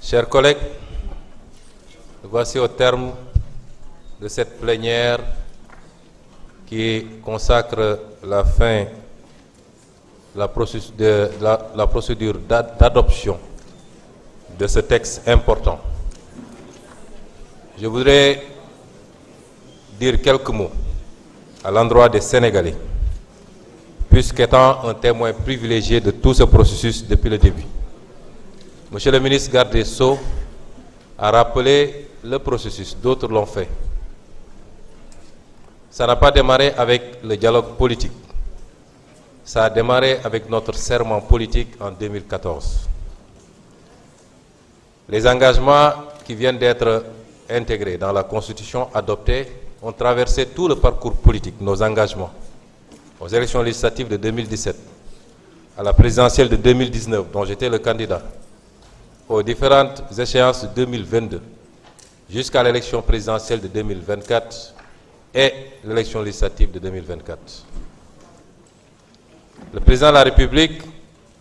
Chers collègues, voici au terme de cette plénière qui consacre la fin de la procédure d'adoption de ce texte important. Je voudrais dire quelques mots à l'endroit des Sénégalais, puisqu'étant un témoin privilégié de tout ce processus depuis le début. Monsieur le ministre garde des Sceaux a rappelé le processus, d'autres l'ont fait. Ça n'a pas démarré avec le dialogue politique. Ça a démarré avec notre serment politique en 2014. Les engagements qui viennent d'être intégrés dans la Constitution adoptée ont traversé tout le parcours politique, nos engagements, aux élections législatives de 2017, à la présidentielle de 2019, dont j'étais le candidat, aux différentes échéances de 2022, jusqu'à l'élection présidentielle de 2024 et l'élection législative de 2024. Le président de la République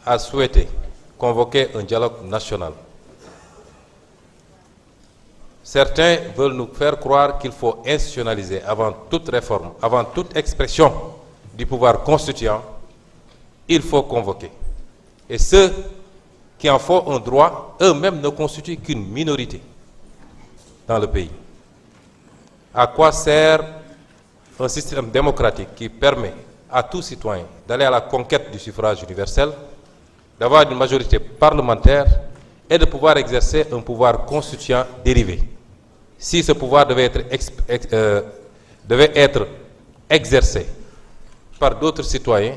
a souhaité convoquer un dialogue national. Certains veulent nous faire croire qu'il faut institutionnaliser avant toute réforme, avant toute expression du pouvoir constituant, il faut convoquer. Et ceux qui en font un droit, eux-mêmes ne constituent qu'une minorité dans le pays. À quoi sert un système démocratique qui permet à tout citoyen d'aller à la conquête du suffrage universel, d'avoir une majorité parlementaire et de pouvoir exercer un pouvoir constituant dérivé? Si ce pouvoir devait être exercé par d'autres citoyens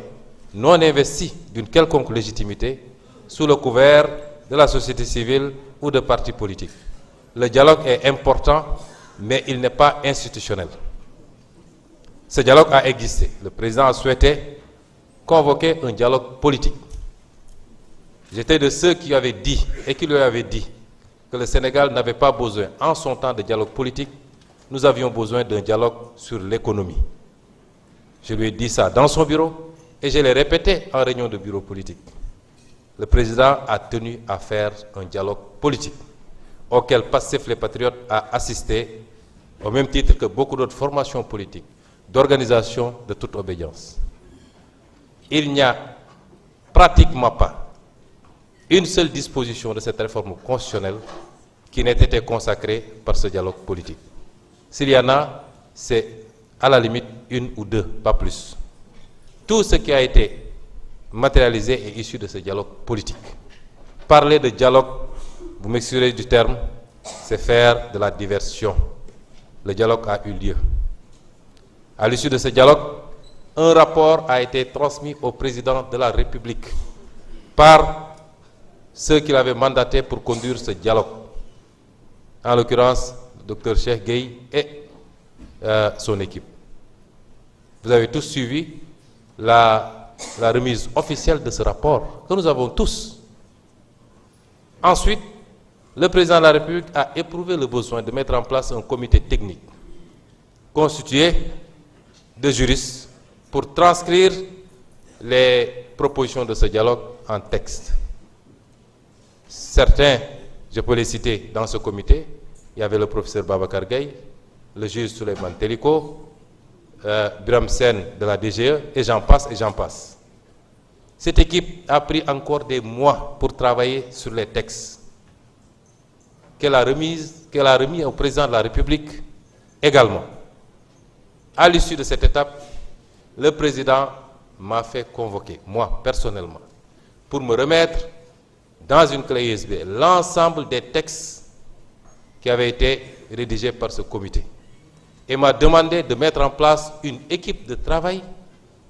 non investis d'une quelconque légitimité, sous le couvert de la société civile ou de partis politiques. Le dialogue est important, mais il n'est pas institutionnel. Ce dialogue a existé. Le président a souhaité convoquer un dialogue politique. J'étais de ceux qui avaient dit, et qui lui avaient dit, que le Sénégal n'avait pas besoin, en son temps, de dialogue politique. Nous avions besoin d'un dialogue sur l'économie. Je lui ai dit ça dans son bureau, et je l'ai répété en réunion de bureau politique. Le président a tenu à faire un dialogue politique auquel PASTEF les Patriotes a assisté au même titre que beaucoup d'autres formations politiques, d'organisations de toute obédience. Il n'y a pratiquement pas une seule disposition de cette réforme constitutionnelle qui n'ait été consacrée par ce dialogue politique. S'il y en a, c'est à la limite une ou deux, pas plus. Tout ce qui a été matérialisé est issu de ce dialogue politique. Parler de dialogue, vous m'excuserez du terme, c'est faire de la diversion. Le dialogue a eu lieu. À l'issue de ce dialogue, un rapport a été transmis au président de la République par ceux qui l'avaient mandaté pour conduire ce dialogue. En l'occurrence, le Dr Cheikh Gueye et son équipe. Vous avez tous suivi la remise officielle de ce rapport que nous avons tous. Ensuite, le président de la République a éprouvé le besoin de mettre en place un comité technique constitué de juristes pour transcrire les propositions de ce dialogue en texte. Certains, je peux les citer dans ce comité, il y avait le professeur Babacar Gaye, le juge Souleymane Teliko, Biram Sen de la DGE, et j'en passe et j'en passe. Cette équipe a pris encore des mois pour travailler sur les textes qu'elle a remis au président de la République également. À l'issue de cette étape, le président m'a fait convoquer, moi personnellement, pour me remettre dans une clé USB l'ensemble des textes qui avaient été rédigés par ce comité. Et m'a demandé de mettre en place une équipe de travail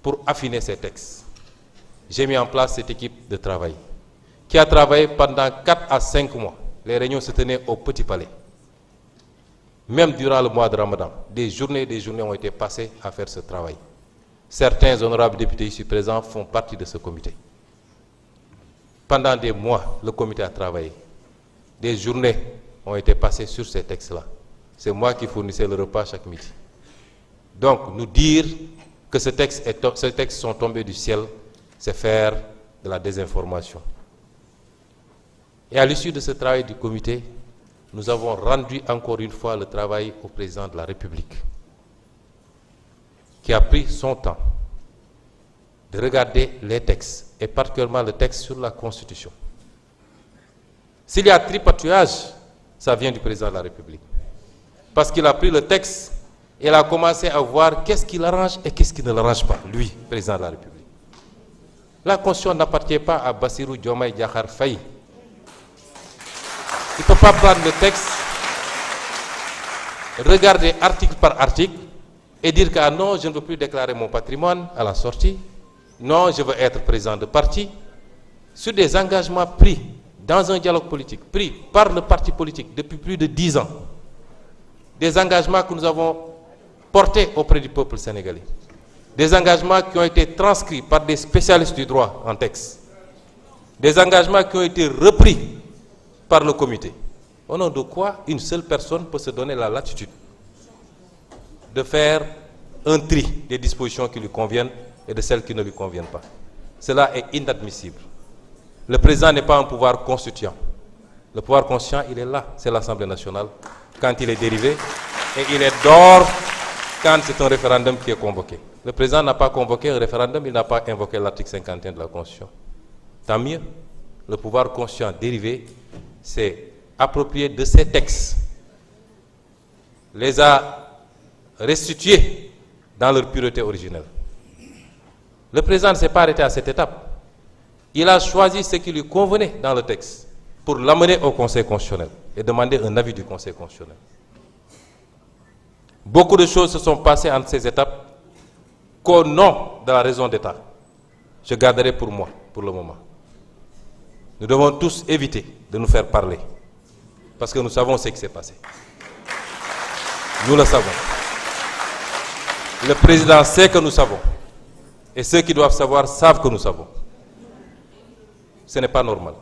pour affiner ces textes. J'ai mis en place cette équipe de travail qui a travaillé pendant 4 à 5 mois. Les réunions se tenaient au Petit Palais. Même durant le mois de Ramadan, des journées ont été passées à faire ce travail. Certains honorables députés ici présents font partie de ce comité. Pendant des mois, le comité a travaillé. Des journées ont été passées sur ces textes-là. C'est moi qui fournissais le repas chaque midi. Donc, nous dire que ces textes sont tombés du ciel, c'est faire de la désinformation. Et à l'issue de ce travail du comité, nous avons rendu encore une fois le travail au président de la République, qui a pris son temps de regarder les textes, et particulièrement le texte sur la Constitution. S'il y a tripatouillage, ça vient du président de la République. Parce qu'il a pris le texte et il a commencé à voir qu'est-ce qui l'arrange et qu'est-ce qui ne l'arrange pas, lui, président de la République. La Constitution n'appartient pas à Bassirou Diomaye Diakhar Faye. Il ne peut pas prendre le texte, regarder article par article et dire que ah non, je ne veux plus déclarer mon patrimoine à la sortie. Non, je veux être président de parti. Sur des engagements pris dans un dialogue politique, pris par le parti politique depuis plus de 10 ans. Des engagements que nous avons portés auprès du peuple sénégalais. Des engagements qui ont été transcrits par des spécialistes du droit en texte. Des engagements qui ont été repris par le comité. Au nom de quoi une seule personne peut se donner la latitude de faire un tri des dispositions qui lui conviennent et de celles qui ne lui conviennent pas. Cela est inadmissible. Le président n'est pas un pouvoir constituant. Le pouvoir constituant, il est là, c'est l'Assemblée nationale, quand il est dérivé, et il est dehors quand c'est un référendum qui est convoqué. Le président n'a pas convoqué un référendum, il n'a pas invoqué l'article 51 de la Constitution. Tant mieux, le pouvoir constituant dérivé s'est approprié de ces textes, les a restitués dans leur pureté originelle. Le président ne s'est pas arrêté à cette étape. Il a choisi ce qui lui convenait dans le texte pour l'amener au Conseil constitutionnel et demander un avis du Conseil constitutionnel. Beaucoup de choses se sont passées entre ces étapes qu'au nom de la raison d'État, je garderai pour moi, pour le moment. Nous devons tous éviter de nous faire parler, parce que nous savons ce qui s'est passé. Nous le savons. Le président sait que nous savons. Et ceux qui doivent savoir savent que nous savons. Ce n'est pas normal.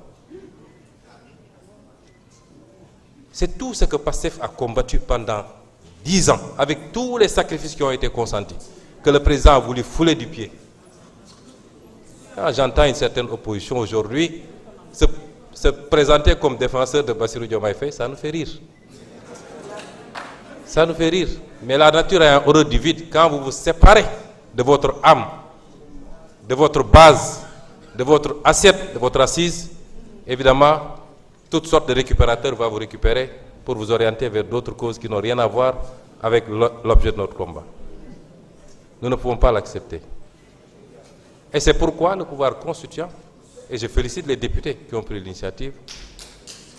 C'est tout ce que PASTEF a combattu pendant 10 ans, avec tous les sacrifices qui ont été consentis, que le président a voulu fouler du pied. J'entends une certaine opposition aujourd'hui se présenter comme défenseur de Bassirou Diomaye Faye, ça nous fait rire. Ça nous fait rire. Mais la nature a un horreur du vide. Quand vous vous séparez de votre âme, de votre base, de votre assiette, de votre assise, évidemment, toutes sortes de récupérateurs vont vous récupérer pour vous orienter vers d'autres causes qui n'ont rien à voir avec l'objet de notre combat. Nous ne pouvons pas l'accepter. Et c'est pourquoi le pouvoir constituant, et je félicite les députés qui ont pris l'initiative,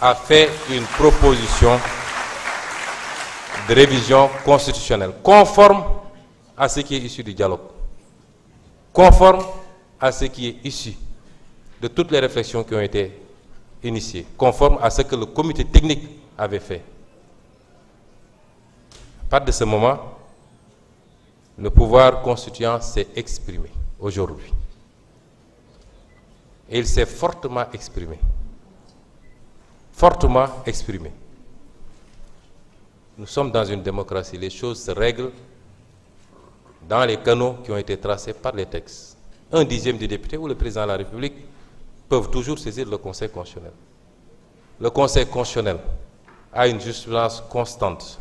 a fait une proposition de révision constitutionnelle conforme à ce qui est issu du dialogue, conforme à ce qui est issu de toutes les réflexions qui ont été initiées, conforme à ce que le comité technique avait fait. À partir de ce moment, le pouvoir constituant s'est exprimé aujourd'hui. Et il s'est fortement exprimé. Fortement exprimé. Nous sommes dans une démocratie. Les choses se règlent dans les canaux qui ont été tracés par les textes. 1/10 des députés ou le président de la République peuvent toujours saisir le Conseil constitutionnel. Le Conseil constitutionnel a une jurisprudence constante,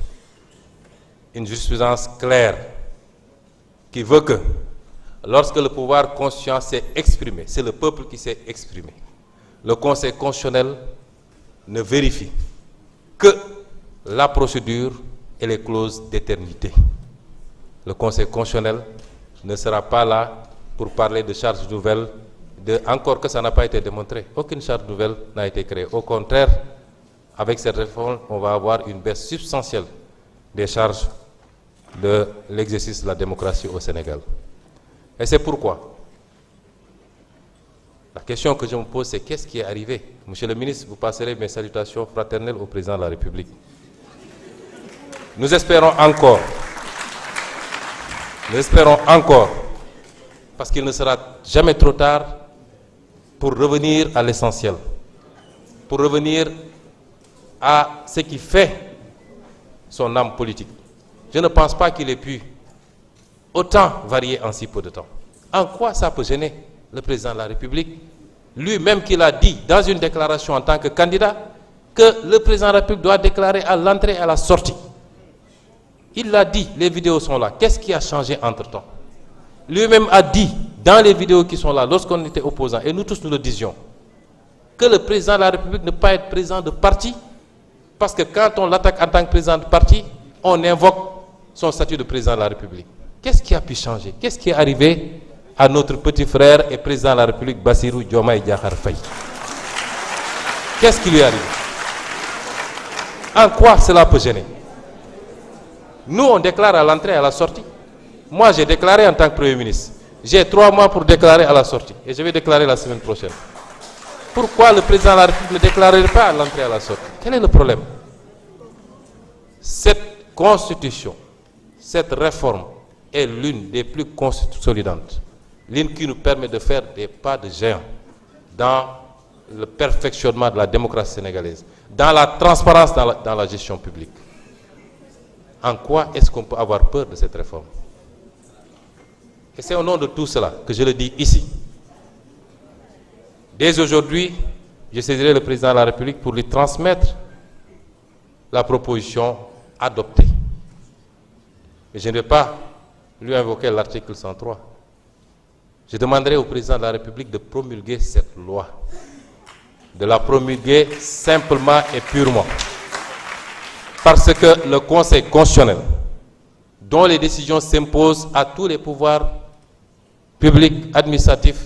une jurisprudence claire, qui veut que lorsque le pouvoir constituant s'est exprimé, c'est le peuple qui s'est exprimé, le Conseil constitutionnel ne vérifie que la procédure et les clauses d'éternité. Le Conseil constitutionnel ne sera pas là pour parler de charges nouvelles, encore que ça n'a pas été démontré. Aucune charge nouvelle n'a été créée. Au contraire, avec cette réforme, on va avoir une baisse substantielle des charges de l'exercice de la démocratie au Sénégal. Et c'est pourquoi la question que je me pose, c'est qu'est-ce qui est arrivé? Monsieur le ministre, vous passerez mes salutations fraternelles au président de la République. Nous espérons encore, parce qu'il ne sera jamais trop tard pour revenir à l'essentiel, pour revenir à ce qui fait son âme politique. Je ne pense pas qu'il ait pu autant varier en si peu de temps. En quoi ça peut gêner le président de la République, lui-même qui l'a dit dans une déclaration en tant que candidat, que le président de la République doit déclarer à l'entrée et à la sortie. Il l'a dit, les vidéos sont là. Qu'est-ce qui a changé entre-temps? Lui-même a dit, dans les vidéos qui sont là, lorsqu'on était opposants, et nous tous nous le disions, que le président de la République ne peut pas être président de parti, parce que quand on l'attaque en tant que président de parti, on invoque son statut de président de la République. Qu'est-ce qui a pu changer? Qu'est-ce qui est arrivé à notre petit frère et président de la République, Bassirou Diomaye Diakhar Faye? Qu'est-ce qui lui est arrivé? En quoi cela peut gêner? Nous, on déclare à l'entrée et à la sortie. Moi, j'ai déclaré en tant que Premier ministre. J'ai 3 mois pour déclarer à la sortie. Et je vais déclarer la semaine prochaine. Pourquoi le président de la République ne déclarerait pas à l'entrée et à la sortie? Quel est le problème? Cette constitution, cette réforme est l'une des plus consolidantes. L'une qui nous permet de faire des pas de géant dans le perfectionnement de la démocratie sénégalaise, dans la transparence dans la gestion publique. En quoi est-ce qu'on peut avoir peur de cette réforme? Et c'est au nom de tout cela que je le dis ici. Dès aujourd'hui, je saisirai le président de la République pour lui transmettre la proposition adoptée. Mais je ne vais pas lui invoquer l'article 103. Je demanderai au président de la République de promulguer cette loi. De la promulguer simplement et purement. Parce que le Conseil constitutionnel, dont les décisions s'imposent à tous les pouvoirs publics, administratifs,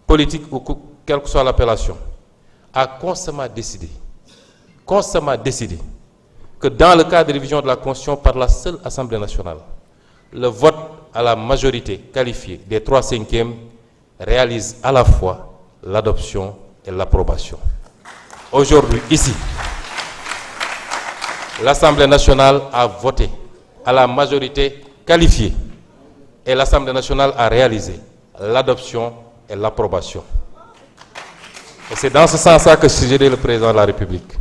politiques ou quelle que soit l'appellation, a constamment décidé que dans le cadre de révision de la Constitution par la seule Assemblée nationale, le vote à la majorité qualifiée des 3/5 réalise à la fois l'adoption et l'approbation. Aujourd'hui, ici, l'Assemblée nationale a voté à la majorité qualifiée et l'Assemblée nationale a réalisé l'adoption et l'approbation. Et c'est dans ce sens-là que je suggérais le président de la République.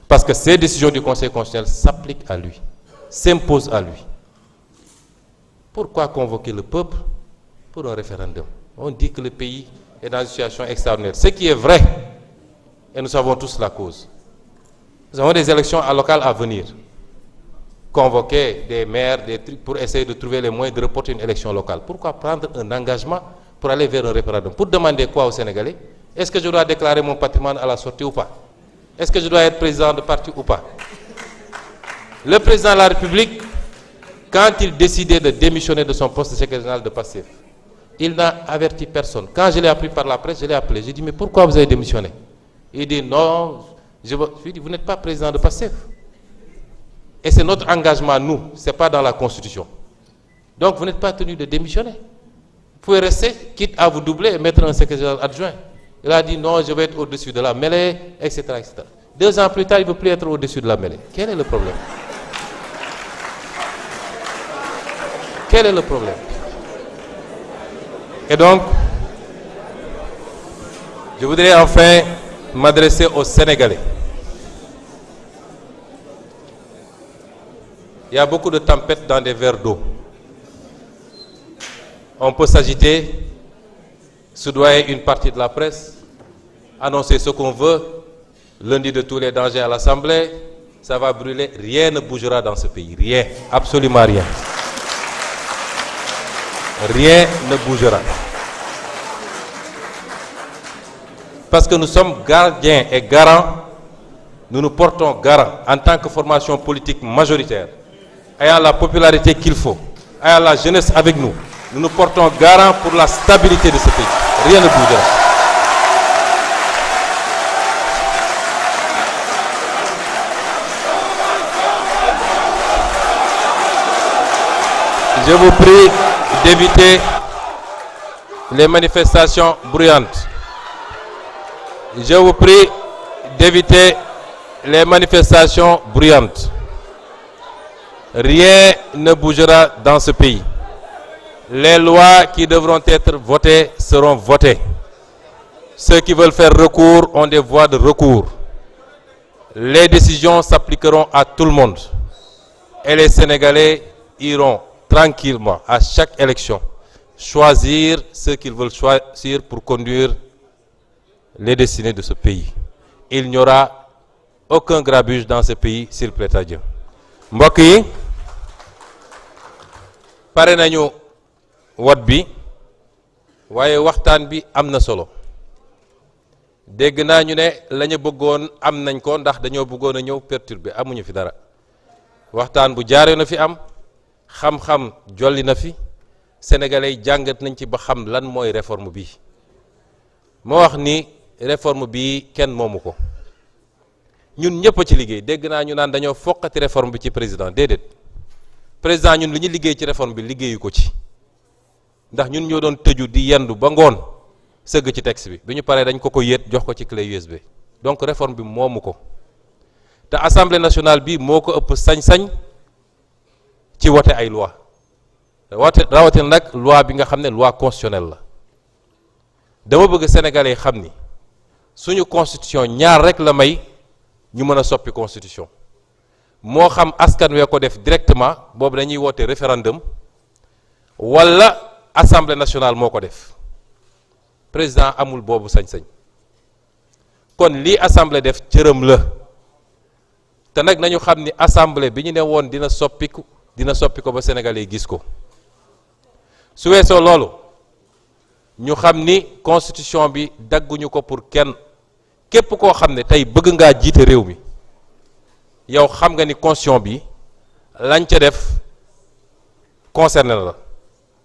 Parce que ces décisions du Conseil constitutionnel s'appliquent à lui, s'imposent à lui. Pourquoi convoquer le peuple pour un référendum? On dit que le pays est dans une situation extraordinaire. Ce qui est vrai, et nous savons tous la cause. Nous avons des élections locales à venir. Convoquer des maires, des trucs pour essayer de trouver les moyens de reporter une élection locale. Pourquoi prendre un engagement pour aller vers un référendum? Pour demander quoi aux Sénégalais? Est-ce que je dois déclarer mon patrimoine à la sortie ou pas? Est-ce que je dois être président de parti ou pas? Le président de la République, quand il décidait de démissionner de son poste de secrétaire général de PASTEF, il n'a averti personne. Quand je l'ai appris par la presse, je l'ai appelé. J'ai dit, mais pourquoi vous avez démissionné? Il dit, non, je lui ai dit, vous n'êtes pas président de PASTEF. Et c'est notre engagement, nous, ce n'est pas dans la Constitution. Donc vous n'êtes pas tenu de démissionner. Vous pouvez rester, quitte à vous doubler et mettre un secrétaire général adjoint. Il a dit, non, je vais être au-dessus de la mêlée, etc., etc. 2 ans plus tard, il ne veut plus être au-dessus de la mêlée. Quel est le problème? Quel est le problème? Et donc, je voudrais enfin m'adresser aux Sénégalais. Il y a beaucoup de tempêtes dans des verres d'eau. On peut s'agiter, soudoyer une partie de la presse, annoncer ce qu'on veut, lundi de tous les dangers à l'Assemblée, ça va brûler, rien ne bougera dans ce pays, rien, absolument rien. Rien ne bougera. Parce que nous sommes gardiens et garants, nous nous portons garants en tant que formation politique majoritaire, ayant la popularité qu'il faut, ayant la jeunesse avec nous, nous nous portons garants pour la stabilité de ce pays. Rien ne bougera. Je vous prie d'éviter les manifestations bruyantes. Je vous prie d'éviter les manifestations bruyantes. Rien ne bougera dans ce pays. Les lois qui devront être votées seront votées. Ceux qui veulent faire recours ont des voies de recours. Les décisions s'appliqueront à tout le monde. Et les Sénégalais iront tranquillement à chaque élection choisir ceux qu'ils veulent choisir pour conduire les destinées de ce pays. Il n'y aura aucun grabuge dans ce pays s'il plaît à Dieu. mbokk yi pare nañu wot bi waaye waxtaan bi am na solo dégg naa ñu ne la ñu bëggoon am nañ ko ndax dañoo bëggoon a ñëw perturber amuñu fi dara waxtaan bu jaaree na fi am xam-xam jolli na fi sénégalais jàngat nañ ci ba xam lan mooy réforme bi moo wax ni réforme bi kenn moomu ko ñun ñëpp a ci liggéey dégg naa ñu naan dañoo foqati réforme bi ci président déedéet président ñun li ñu liggéey ci réforme bi liggéeyu ko ci ndax ñun ñoo doon tëju di yendu ba ngoon sëgg ci texte bi ñu paree dañ ko yéet jox ko ci clé USB donc réforme bi moomu ko te assemblée nationale bi moo ko ëpp sañ-sañ ci wote ay loi rawatina nag loi bi nga xam ne loi constitutionnelle la dama bëgg sénégalais yi xam ni suñu constitution ñaar rek la may ñu mën a soppi constitution moo xam askan wee ko def directement boobu dañuy woote référendum wala assemblée nationale moo ko def président amul boobu sañ-sañ kon lii assemblée def cëram la te nag nañu xam ni assemblée bi ñu ne woon dina soppi ko ba sénégalais yi gis ko su weesoo loolu ñu xam ni constitution bi dagguñu ko pour kenn képp koo xam ne tey bëgg ngaa jiite réew mi yow xam nga ni constitution bi lañ ca def concerné la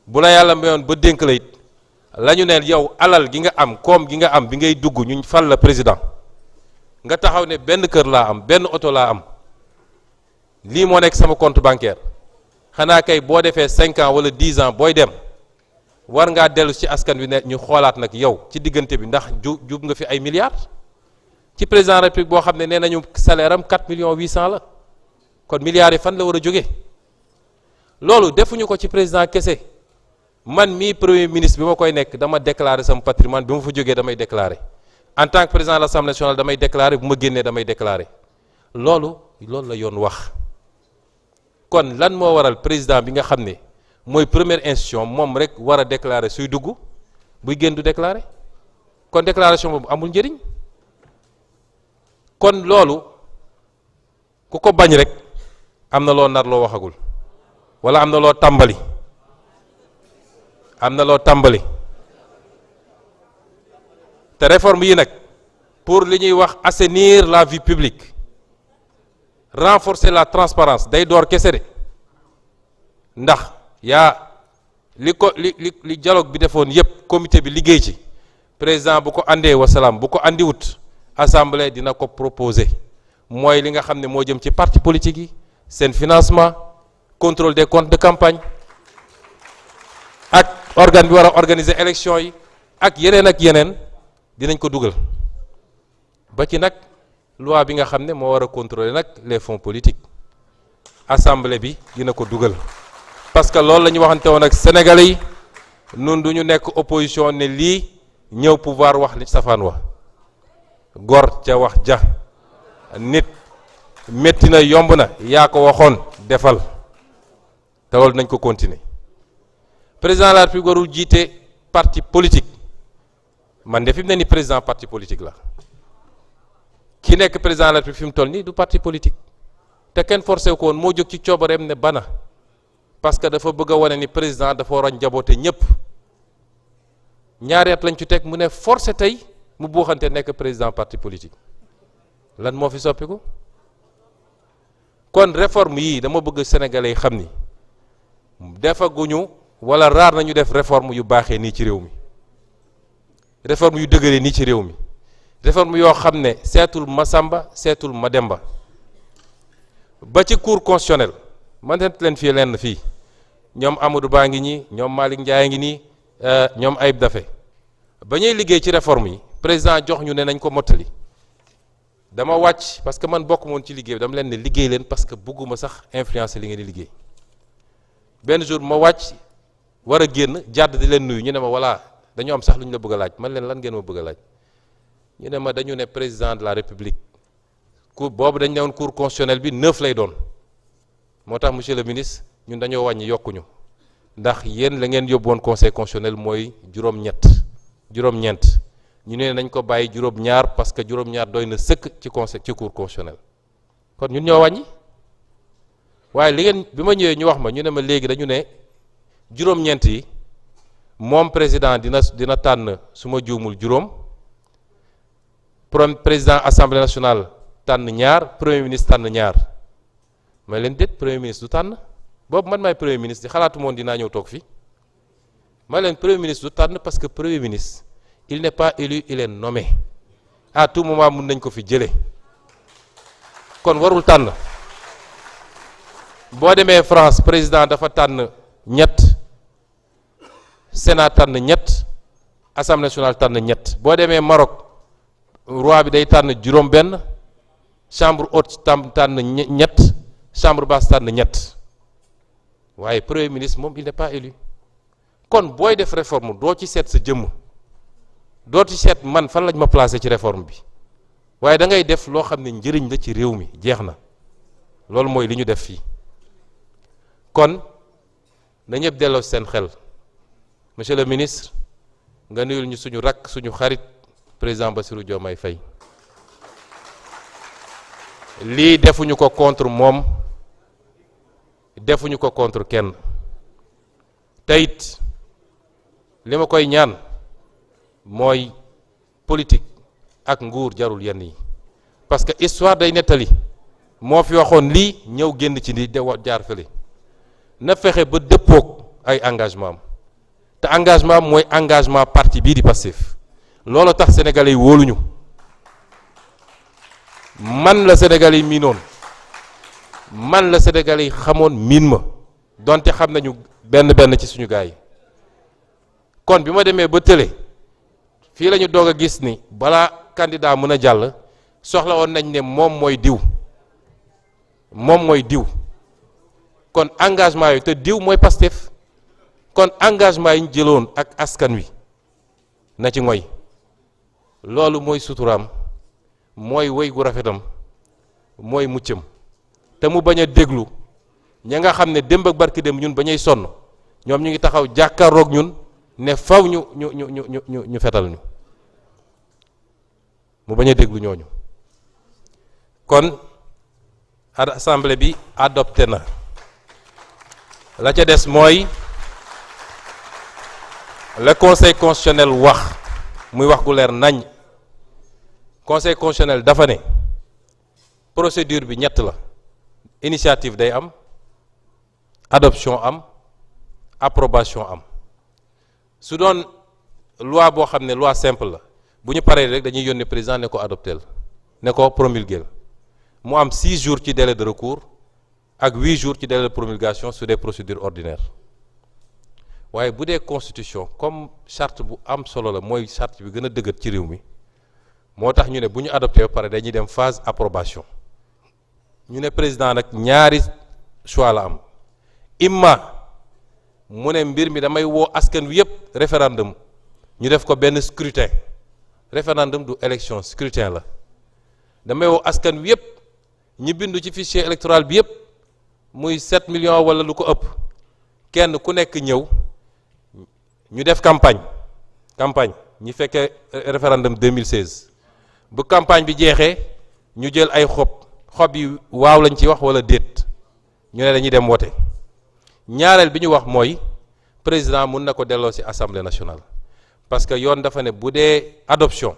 bu la yàlla mayoon ba dénk la it la ñu ne yow alal gi nga am koom gi nga am bi ngay dugg ñu fal la président nga taxaw ne benn kër laa am benn oto laa am lii moo nekk sama compte bancaire xanaa kay boo defee 5 ans wala 10 ans booy dem war ngaa dellu ci askan wi ne ñu xoolaat nag yow ci diggante bi ndax jub nga fi ay milliards ci président de la République boo xam ne nee nañu salaire am 4 millions 800 la kon milliards yi fan la war a jógee loolu defuñu ko ci président kese man mii premier ministre bi ma koy nekk dama déclarer sama patrimoine bi ma fa jógee damay déclarer en tant que président de l'Assemblée nationale damay déclarer bu ma génnee damay déclarer loolu la yoon wax kon lan moo waral président bi nga xam ne mooy première institution moom rek war a déclarer suy dugg buy génn du déclarer kon déclaration boobu amul njëriñ kon loolu ku ko bañ rek am na loo nar loo waxagul wala am na loo tàmbali te réforme yi nag pour li ñuy wax assainir la vie publique renforcer la transparence day door kese de ndax li dialogue bi defoon yépp comité bi liggéey ci président bu ko andee wasalaam bu ko andiwut assemblée dina ko proposer mooy li nga xam ne moo jëm ci parti politique yi seen financement contrôle des comptes de campagne ak organe bi war a organiser élection yi ak yeneen dinañ ko dugal ba ci nag loi bi nga xam ne moo war a contrôler nag les fonds politiques assemblée bi dina ko dugal parce que loolu la ñu waxante woon ak sénégalais yi nun du ñu nekk opposition ne lii ñëw pouvoir wax li safaan wa gor ca wax ja nit métti na yomb na yaa ko waxoon defal te loolu nañ ko continuer président de la République warul jiite parti politique man de fi mu ne ni président parti politique la ki nekk président de la République fi mu toll nii du parti politique te kenn forcé ko woon moo jóg ci coobareem ne bana parce que dafa bëgg a wane ni président dafa war a njaboote ñëpp ñaari at lañ ci teg mu ne forcé tey mu buuxante nekk président parti politique lan moo fi soppiku kon réforme yii dama bëgg sénégalais yi xam ni defaguñu wala raar nañu def réforme yu baaxee nii ci réew mi réforme yu dëgëree nii ci réew mi réforme yoo xam ne seetul Masamba seetul Mademba ba ci cour constitutionnel man leen fii lenn fii ñoom Amadou Ba ngi ñii ñoom Malick Ndiaye ngi nii ñoom Ayib Daffé ba ñuy liggéey ci réforme yi président jox ñu ne nañ ko mottali dama wàcc parce que man bokk moon ci liggéey bi dama leen ne liggéey leen parce que bëgguma sax influencer li ngeen di liggéey benn jour ma wàcc war a génn jàdd di leen nuyu ñu ne ma voilà dañu am sax lu ñu la bëgg a laaj man leen lan ngeen ma bëgg a laaj ñu ne ma dañu ne président de la république cour boobu dañ ne woon cour constitutionnelle bi 9 lay doon moo tax monsieur le ministre ñun dañoo wàññi yokkuñu ndax yéen la ngeen yóbbu woon conseil constitutionnel mooy juróom-ñeent ñu ne nañ ko bàyyi juróom-ñaar parce que juróom-ñaar doy na sëkk ci cour constitutionnel kon ñun ñoo wàññi waaye li ngeen bi ma ñëwee ñu wax ma ñu ne ma léegi dañu ne juróom-ñeent yi moom président dina tànn su ma juumul juróom président assemblée nationale tànn ñaar premier ministre tànn ñaar may leen déet premier ministre du tànn boobu man maay premier ministre di xalaatu moon dinaa ñëw toog fi may leen premier ministre du tànn parce que premier ministre il n'est pas élu, il est nommé à tout moment mun nañ ko fi jëlee kon warul tànn boo demee France président dafa tànn ñett Sénat tànn ñett Assemblée nationale tànn ñett boo demee Maroc roi bi day tànn juróom-benn chambre haute tànn ñett chambre basse tànn ñett waaye premier ministre moom il n'est pas élu kon booy def réforme doo ci seet sa jëmm. doo ci seet man fan lañ ma placé ci réforme bi waaye da ngay def loo xam ne njëriñ la ci réew mi jeex na loolu mooy li ñu def fii kon na ñëpp delloo seen xel monsieur le ministre nga nuyul ñu suñu rakk suñu xarit président Bassirou Diomaye Faye lii defuñu ko contre moom defuñu ko contre kenn te it li ma koy ñaan mooy politique ak nguur jarul yenn yi parce que histoire day nettali moo fi waxoon lii ñëw génn ci lii de jaar fële na fexe ba dëppoog ay engagement am te engagement am mooy engagement parti bii di Pastef loolu tax sénégalais yi wóoluñu man la sénégalais yi miinoon man la sénégalais yi xamoon miin ma donte xam nañu benn ci suñu gars yi kon bi ma demee ba tële fii la ñu doog a gis ni balaa candidat mën a jàll soxla woon nañ ne moom mooy diw kon engagement yi te diw mooy Pastef kon engagement yi ñu jëloon ak askan wi na ci ngoy loolu mooy suturaam mooy wéy gu rafetam mooy muccam te mu bañ a déglu ña nga xam ne démb ak barki démb ñun bañuy sonn ñoom ñu ngi taxaw jàkkaarloog ñun ne faw ñu fetal ñu mu bañ a déglu ñooñu kon assemblée bi adopté na la ca des mooy le conseil constitutionnel wax muy wax gu leer nañ conseil constitutionnel dafa ne procédure bi ñett la initiative day am adoption am approbation am su doon loi boo xam ne loi simple la bu ñu paree rek dañuy yónnee président ne ko adopteel ne ko promulguer mu am 6 jours ci délai de recours ak 8 jours ci délai de promulgation sur des procédures ordinaires waaye bu dee constitution comme charte bu am solo la mooy charte bi gën a dëgër ci réew mi moo tax ñu ne bu ñu adopté ba pare dañuy dem phase approbation ñu ne président nag ñaari choix la am imma mu ne mbir mi damay woo askan wi yëpp référendum ñu def ko benn scrutin référendum du élection scrutin la damay woo askan wi yëpp ñi bindu ci fichier électoral bi yëpp muy 7 millions wala lu ko ëpp kenn ku nekk ñëw ñu def campagne ñi fekkee référendum 2016 bu campagne bi jeexee ñu jël ay xob yi waaw lañ ci wax wala déet ñu ne dañuy dem wote ñaareel bi ñu wax mooy président mun na ko delloo ci assemblée nationale parce que yoon dafa ne bu dee adoption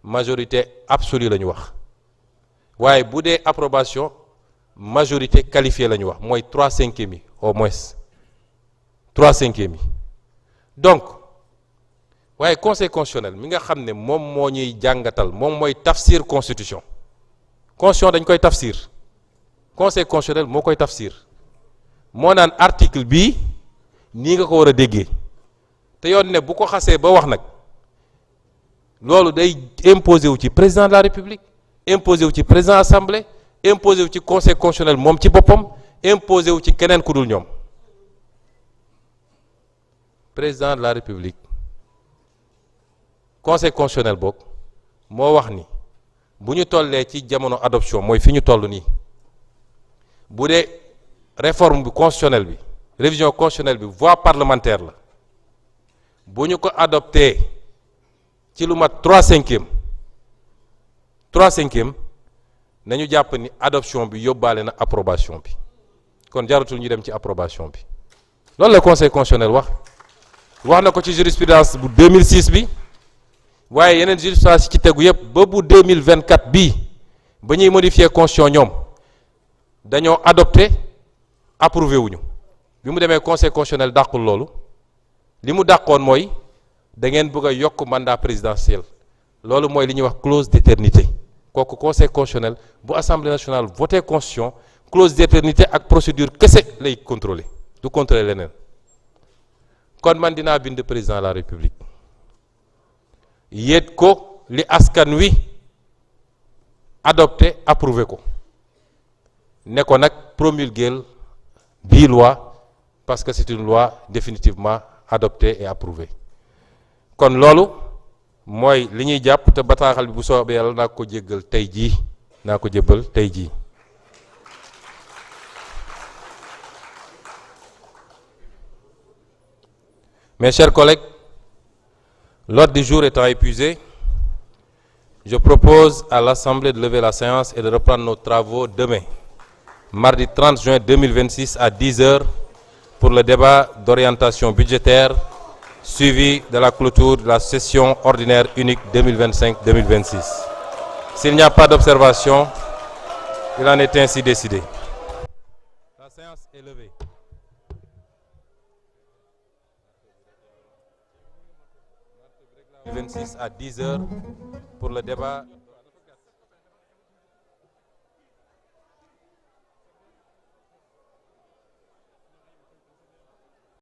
majorité absolue la ñu wax waaye bu dee approbation majorité qualifiée la ñu wax mooy 3/5 yi au moins 3/5 yi donc waaye conseil constitutionnel mi nga xam ne moom moo ñuy jàngatal moom mooy tafsir constitution dañ koy tafsir conseil constitutionnel moo koy tafsir moo naan article bii nii nga ko war a déggee te yoon ne bu ko xasee ba wax nag loolu day imposé wu ci président de la république imposé wu ci président assemblée imposé wu ci conseil constitutionnel moom ci boppam imposé wu ci keneen ku dul ñoom président de la république conseil constitutionnel boog moo wax ni bu ñu tollee ci jamono adoption mooy fi ñu toll nii bu dee réforme bi constitutionnelle bi révision constitutionnelle bi voie parlementaire la bu ñu ko adopté ci lu mat 3/5 nañu jàpp ni adoption bi yóbbaale na approbation bi kon jaratul ñu dem ci approbation bi loolu la conseil constitutionnel wax na ko ci jurisprudence bu 2006 bi waaye yeneen jurisprudence yi ci tegu yëpp ba bu 2024 bii ba ñuy modifier constitution ñoom dañoo adopté approuvé wuñu bi mu demee conseil constitutionnel dàqul loolu li mu dàqoon mooy da ngeen bëgg a yokk mandat présidentiel loolu mooy li ñuy wax clause d'éternité kooku conseil constitutionnel bu assemblée nationale voté constitution clause d'éternité ak procédure kese lay contrôler du contrôler leneen kon man dinaa bind président de la république yéet ko li askan wi adopté approuvé ko ne ko nag promulguer bii loi parce que c'est une loi définitivement adoptée et approuvée kon loolu mooy li ñuy jàpp te bataaxal bi bu soobee yàlla naa ko jéggal tey jii naa ko jébbal tey jii. Mes chers collègues, l'ordre du jour étant épuisé, je propose à l'Assemblée de lever la séance et de reprendre nos travaux demain, mardi 30 juin 2026 à 10 heures pour le débat d'orientation budgétaire suivi de la clôture de la session ordinaire unique 2025-2026. S'il n'y a pas d'observation, il en est ainsi décidé. La séance est levée. À 10 heures pour le débat